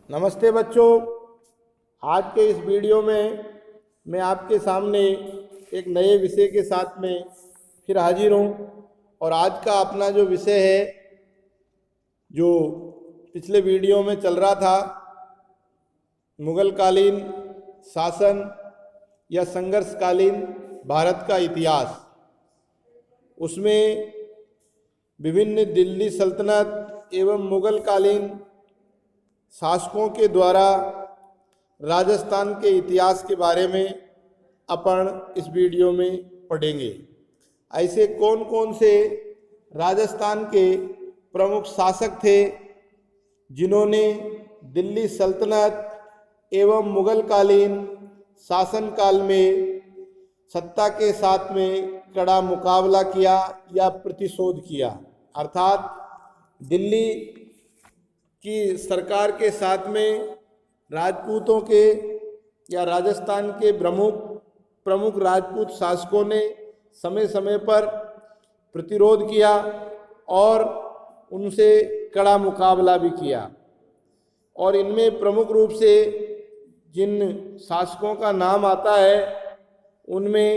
नमस्ते बच्चों। आज के इस वीडियो में मैं आपके सामने एक नए विषय के साथ में फिर हाजिर हूँ। और आज का अपना जो विषय है, जो पिछले वीडियो में चल रहा था, मुगल कालीन शासन या संघर्षकालीन भारत का इतिहास, उसमें विभिन्न दिल्ली सल्तनत एवं मुगल कालीन शासकों के द्वारा राजस्थान के इतिहास के बारे में अपन इस वीडियो में पढ़ेंगे। ऐसे कौन कौन से राजस्थान के प्रमुख शासक थे जिन्होंने दिल्ली सल्तनत एवं मुगल कालीन शासनकाल में सत्ता के साथ में कड़ा मुकाबला किया या प्रतिशोध किया, अर्थात दिल्ली की सरकार के साथ में राजपूतों के या राजस्थान के प्रमुख राजपूत शासकों ने समय समय पर प्रतिरोध किया और उनसे कड़ा मुकाबला भी किया। और इनमें प्रमुख रूप से जिन शासकों का नाम आता है, उनमें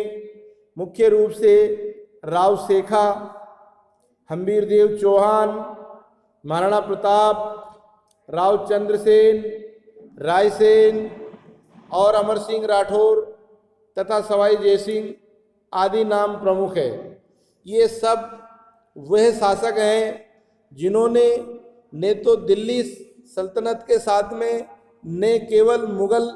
मुख्य रूप से राव शेखा, हम्बीरदेव चौहान, महाराणा प्रताप, राव चंद्रसेन, रायसेन और अमर सिंह राठौर तथा सवाई जयसिंह आदि नाम प्रमुख है। ये सब वह शासक हैं जिन्होंने ने तो दिल्ली सल्तनत के साथ में न केवल मुगल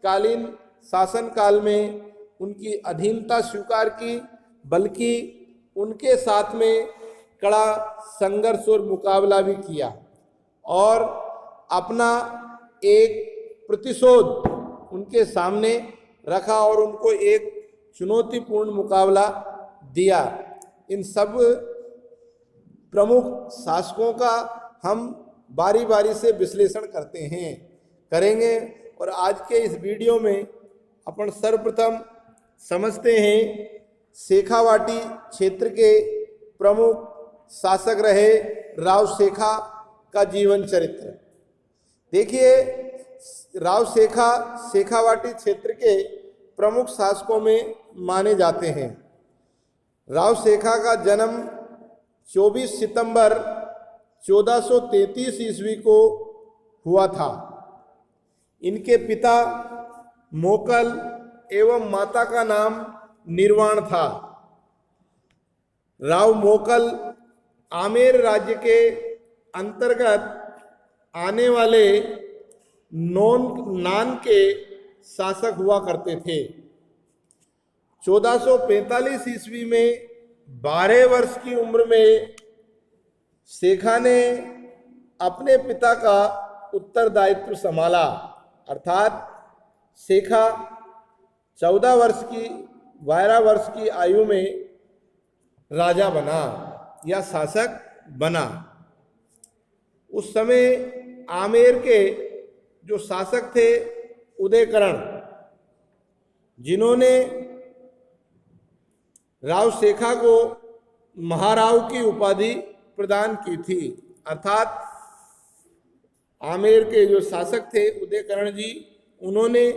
कालीन शासन काल में उनकी अधीनता स्वीकार की, बल्कि उनके साथ में कड़ा संघर्ष और मुकाबला भी किया और अपना एक प्रतिशोध उनके सामने रखा और उनको एक चुनौतीपूर्ण मुकाबला दिया। इन सब प्रमुख शासकों का हम बारी बारी से विश्लेषण करेंगे। और आज के इस वीडियो में अपन सर्वप्रथम समझते हैं शेखावाटी क्षेत्र के प्रमुख शासक रहे राव शेखा का जीवन चरित्र। देखिए, राव शेखा शेखावाटी क्षेत्र के प्रमुख शासकों में माने जाते हैं। राव शेखा का जन्म 24 सितंबर 1433 ईस्वी को हुआ था। इनके पिता मोकल एवं माता का नाम निर्वाण था। राव मोकल आमेर राज्य के अंतर्गत आने वाले नान के शासक हुआ करते थे। 1445 ईस्वी में 12 वर्ष की उम्र में शेखा ने अपने पिता का उत्तरदायित्व संभाला, अर्थात शेखा 12 वर्ष की आयु में राजा बना या शासक बना। उस समय आमेर के जो शासक थे उदयकरण, जिन्होंने राव शेखा को महाराव की उपाधि प्रदान की थी, अर्थात आमेर के जो शासक थे उदयकरण जी, उन्होंने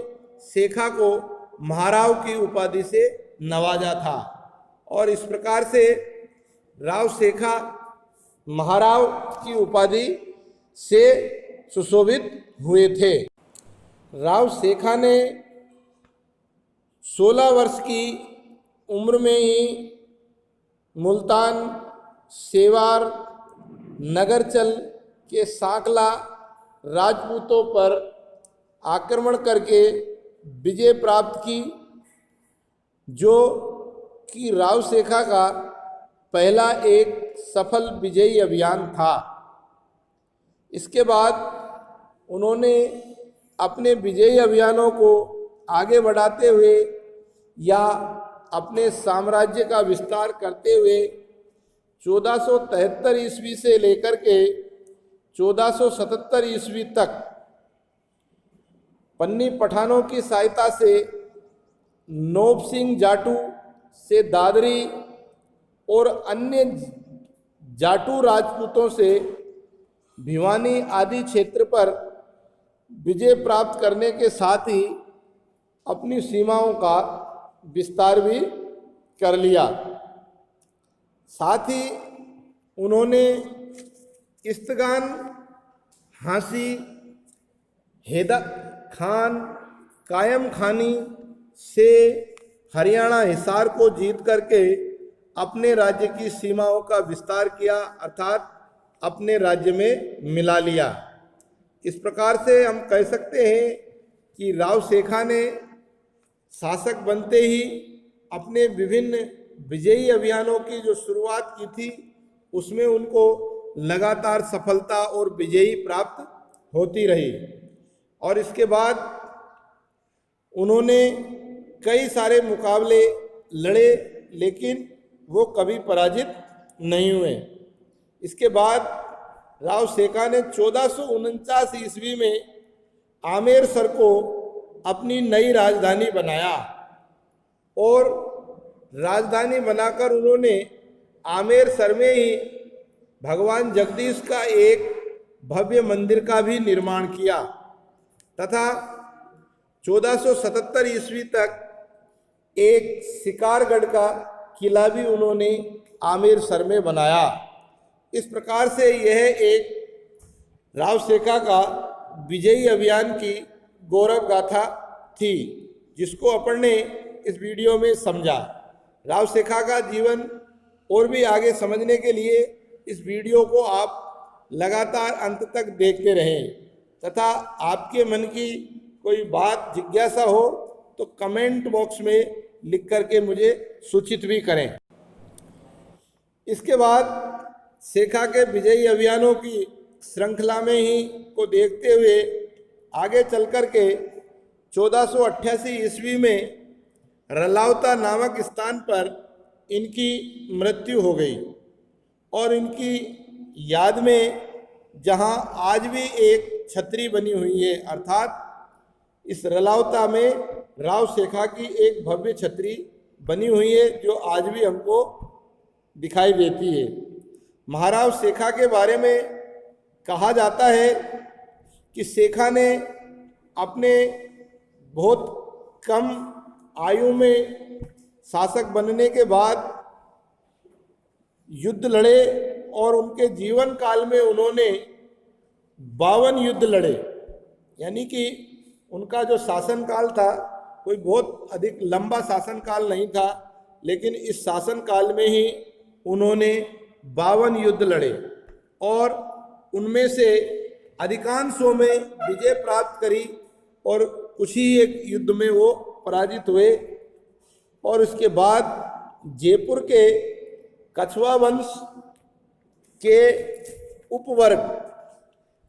शेखा को महाराव की उपाधि से नवाजा था। और इस प्रकार से राव शेखा महाराव की उपाधि से सुशोभित हुए थे। राव शेखा ने 16 वर्ष की उम्र में ही मुल्तान, सेवार, नगरचल के सांकला राजपूतों पर आक्रमण करके विजय प्राप्त की, जो कि राव शेखा का पहला एक सफल विजयी अभियान था। इसके बाद उन्होंने अपने विजयी अभियानों को आगे बढ़ाते हुए या अपने साम्राज्य का विस्तार करते हुए 1473 ईस्वी से लेकर के 1477 ईस्वी तक पन्नी पठानों की सहायता से नौब सिंह जाटू से दादरी और अन्य जाटू राजपूतों से भिवानी आदि क्षेत्र पर विजय प्राप्त करने के साथ ही अपनी सीमाओं का विस्तार भी कर लिया। साथ ही उन्होंने इस्तगान, हांसी, हैदर खान, कायम खानी से हरियाणा हिसार को जीत करके अपने राज्य की सीमाओं का विस्तार किया, अर्थात अपने राज्य में मिला लिया। इस प्रकार से हम कह सकते हैं कि राव शेखा ने शासक बनते ही अपने विभिन्न विजयी अभियानों की जो शुरुआत की थी उसमें उनको लगातार सफलता और विजयी प्राप्त होती रही। और इसके बाद उन्होंने कई सारे मुकाबले लड़े, लेकिन वो कभी पराजित नहीं हुए। इसके बाद राव शेखा ने 1449 ईस्वी में आमेरसर को अपनी नई राजधानी बनाया और राजधानी बनाकर उन्होंने आमेरसर में ही भगवान जगदीश का एक भव्य मंदिर का भी निर्माण किया तथा 1477 ईस्वी तक एक शिकारगढ़ का किला भी उन्होंने आमेरसर में बनाया। इस प्रकार से यह एक राव शेखा का विजयी अभियान की गौरव गाथा थी, जिसको अपन ने इस वीडियो में समझा। राव शेखा का जीवन और भी आगे समझने के लिए इस वीडियो को आप लगातार अंत तक देखते रहें तथा आपके मन की कोई बात, जिज्ञासा हो तो कमेंट बॉक्स में लिख करके मुझे सूचित भी करें। इसके बाद शेखा के विजयी अभियानों की श्रृंखला में ही को देखते हुए आगे चल कर के 1488 ईस्वी में रलावता नामक स्थान पर इनकी मृत्यु हो गई और इनकी याद में जहां आज भी एक छतरी बनी हुई है, अर्थात इस रलावता में राव शेखा की एक भव्य छतरी बनी हुई है जो आज भी हमको दिखाई देती है। महाराव शेखा के बारे में कहा जाता है कि शेखा ने अपने बहुत कम आयु में शासक बनने के बाद युद्ध लड़े और उनके जीवन काल में उन्होंने 52 युद्ध लड़े। यानी कि उनका जो शासन काल था कोई बहुत अधिक लंबा शासन काल नहीं था, लेकिन इस शासन काल में ही उन्होंने 52 युद्ध लड़े और उनमें से अधिकांशों में विजय प्राप्त करी और कुछ ही एक युद्ध में वो पराजित हुए। और उसके बाद जयपुर के कछवा वंश के उपवर्ग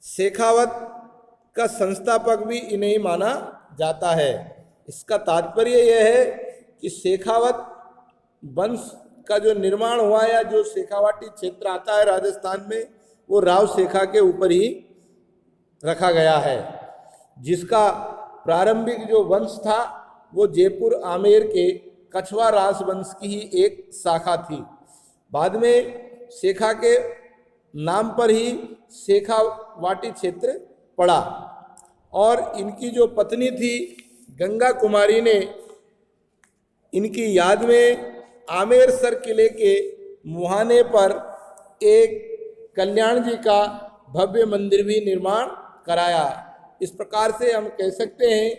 शेखावत का संस्थापक भी इन्हें माना जाता है। इसका तात्पर्य यह है कि शेखावत वंश का जो निर्माण हुआ या जो शेखावाटी क्षेत्र आता है राजस्थान में, वो राव शेखा के ऊपर ही रखा गया है, जिसका प्रारंभिक जो वंश था वो जयपुर आमेर के कछवा राजवंश की ही एक शाखा थी। बाद में शेखा के नाम पर ही शेखावाटी क्षेत्र पड़ा और इनकी जो पत्नी थी गंगा कुमारी ने इनकी याद में आमेरसर किले के मुहाने पर एक कल्याण जी का भव्य मंदिर भी निर्माण कराया। इस प्रकार से हम कह सकते हैं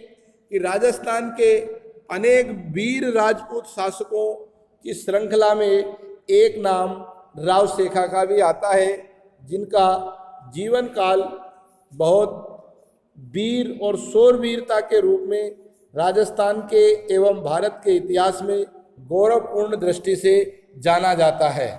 कि राजस्थान के अनेक वीर राजपूत शासकों की श्रृंखला में एक नाम राव शेखा का भी आता है, जिनका जीवन काल बहुत वीर और शूरवीरता के रूप में राजस्थान के एवं भारत के इतिहास में गौरवपूर्ण दृष्टि से जाना जाता है।